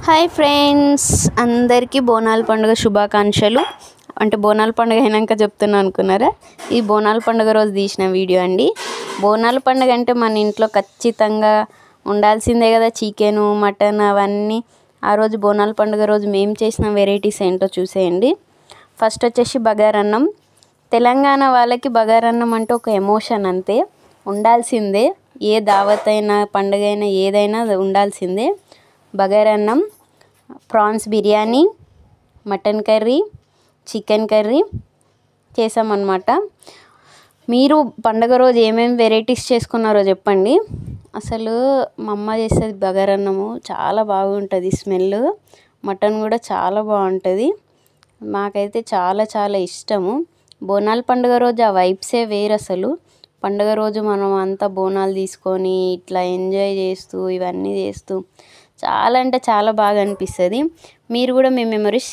Hi friends, అందరికీ బోనాల పండుగ శుభాకాంక్షలు. అంటే బోనాల పండుగ అయినాక చెప్తున్నా అనుకున్నారా? ఈ బోనాల పండుగ రోజు తీసిన వీడియో అండి. బోనాల పండుగ అంటే మన ఇంట్లో ఖచ్చితంగా ఉండాల్సిందే కదా, చికెను మటన్ అవన్నీ. ఆ రోజు బోనాల పండుగ రోజు మేము చేసిన వెరైటీస్ ఏంటో చూసేయండి. ఫస్ట్ వచ్చేసి బగారన్నం. తెలంగాణ వాళ్ళకి బగారన్నం అంటే ఒక ఎమోషన్, అంతే, ఉండాల్సిందే. ఏ దావత్ అయినా పండుగ అయినా ఏదైనా ఉండాల్సిందే. బగారన్నం, prawns biryani, mutton curry, chicken curry చేసామన్నమాట. మీరు పండుగ రోజు ఏమేమి వెరైటీస్ చేసుకున్నారో చెప్పండి. అసలు మా అమ్మ చేసేది బగారన్నము చాలా బాగుంటుంది, స్మెల్. మటన్ కూడా చాలా బాగుంటుంది. మాకైతే చాలా చాలా ఇష్టము. బోనాల పండుగ రోజు ఆ వైబ్సే వేరు అసలు. పండుగ రోజు మనం అంతా బోనాలు తీసుకొని ఇట్లా ఎంజాయ్ చేస్తూ ఇవన్నీ చేస్తూ చాలా అంటే చాలా బాగా అనిపిస్తుంది. మీరు కూడా మీ మెమరీస్